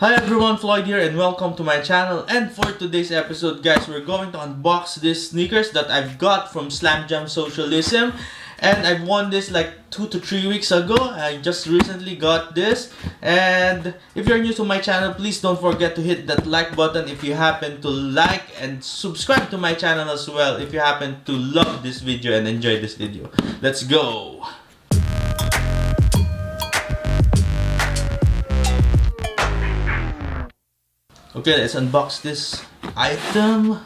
Hi everyone, Floyd here and welcome to my channel. And for today's episode guys, we're going to unbox these sneakers that I've got from Slam Jam Socialism. And I've won this like 2 to 3 weeks ago. I just recently got this. And if you're new to my channel, please don't forget to hit that like button if you happen to like, and subscribe to my channel as well if you happen to love this video and enjoy this video. Let's go! Okay, let's unbox this item.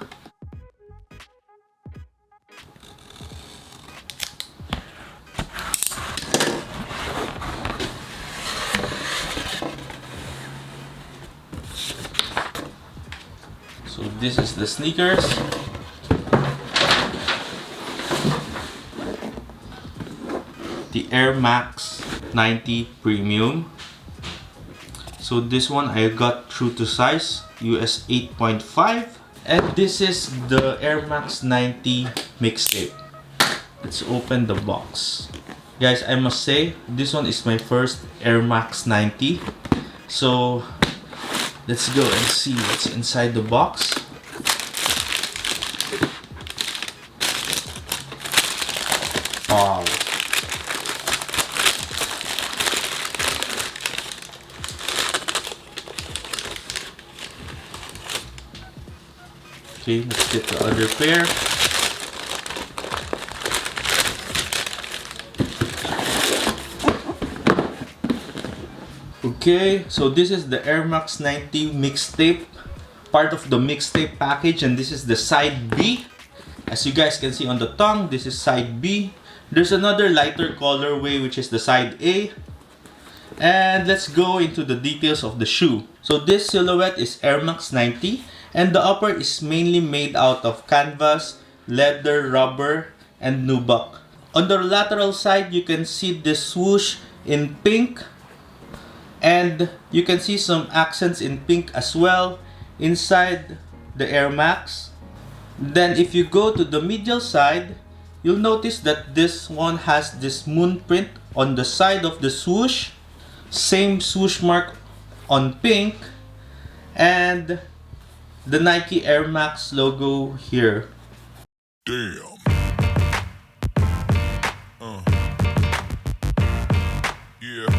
So this is the sneakers. The Airmax 90 Premium. So this one I got true to size, US 8.5. And this is the Airmax 90 Mixtape. Let's open the box. Guys, I must say, this one is my first Airmax 90. So let's go and see what's inside the box. Wow. Okay, let's get the other pair. Okay, so this is the Airmax 90 Mixtape, part of the Mixtape package, and this is the side B. As you guys can see on the tongue, this is side B. There's another lighter colorway, which is the side A. And let's go into the details of the shoe. So this silhouette is Airmax 90. And the upper is mainly made out of canvas, leather, rubber, and nubuck. On the lateral side, you can see this swoosh in pink. And you can see some accents in pink as well inside the Airmax. Then if you go to the medial side, you'll notice that this one has this moon print on the side of the swoosh. Same swoosh mark on pink. And the Nike Airmax logo here. Damn. Yeah.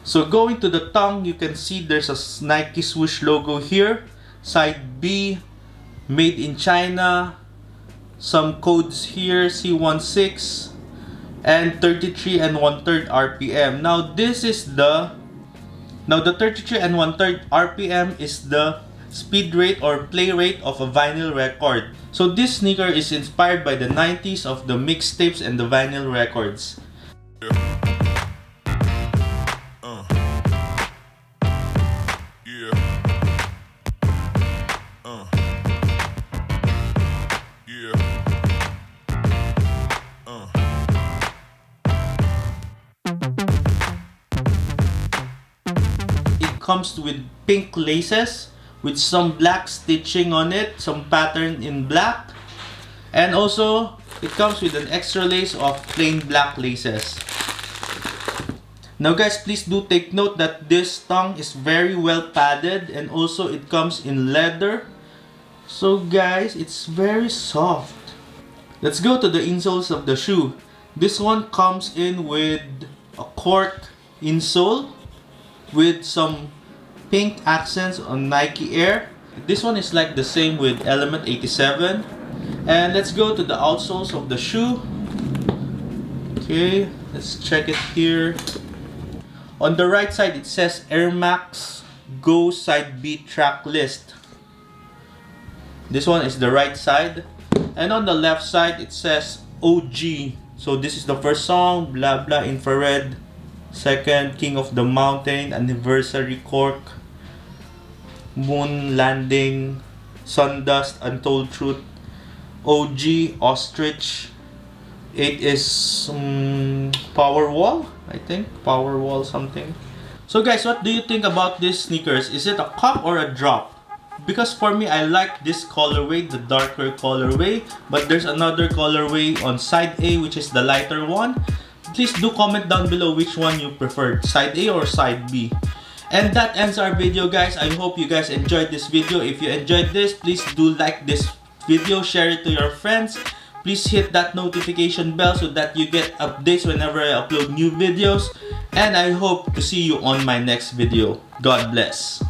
So going to the tongue, you can see there's a Nike swoosh logo here. Side B, made in China. Some codes here, C16 and 33 and 1/3 RPM. Now the 33 and 1/3 RPM is the speed rate or play rate of a vinyl record. So this sneaker is inspired by the 90s of the mixtapes and the vinyl records. Yeah. Yeah. Comes with pink laces with some black stitching on it, some pattern in black, and also it comes with an extra lace of plain black laces. Now guys, please do take note that this tongue is very well padded, and also it comes in leather. So guys, it's very soft. Let's go to the insoles of the shoe. This one comes in with a cork insole with some pink accents on Nike Air. This one is like the same with Element 87. And let's go to the outsoles of the shoe. Okay, let's check it here. On the right side, it says Airmax Go Side B track list. This one is the right side. And on the left side, it says OG. So this is the first song, blah blah, infrared. Second, King of the Mountain, Anniversary, Cork, Moon Landing, Sundust, Untold Truth, OG, Ostrich. 8 is Powerwall, I think. Powerwall something. So guys, what do you think about these sneakers? Is it a cop or a drop? Because for me, I like this colorway, the darker colorway. But there's another colorway on side A, which is the lighter one. please do comment down below which one you preferred, side A or side B. And that ends our video, guys. I hope you guys enjoyed this video. If you enjoyed this, please do like this video, share it to your friends. Please hit that notification bell so that you get updates whenever I upload new videos. And I hope to see you on my next video. God bless.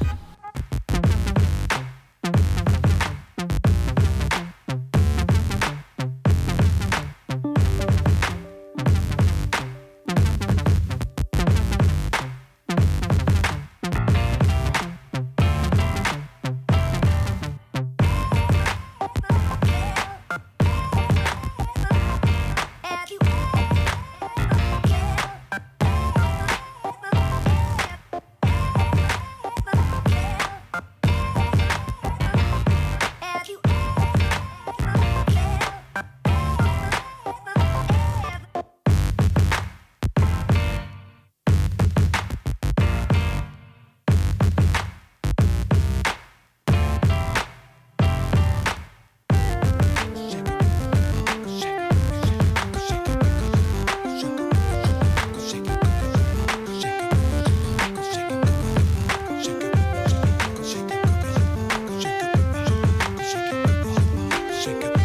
Shake it.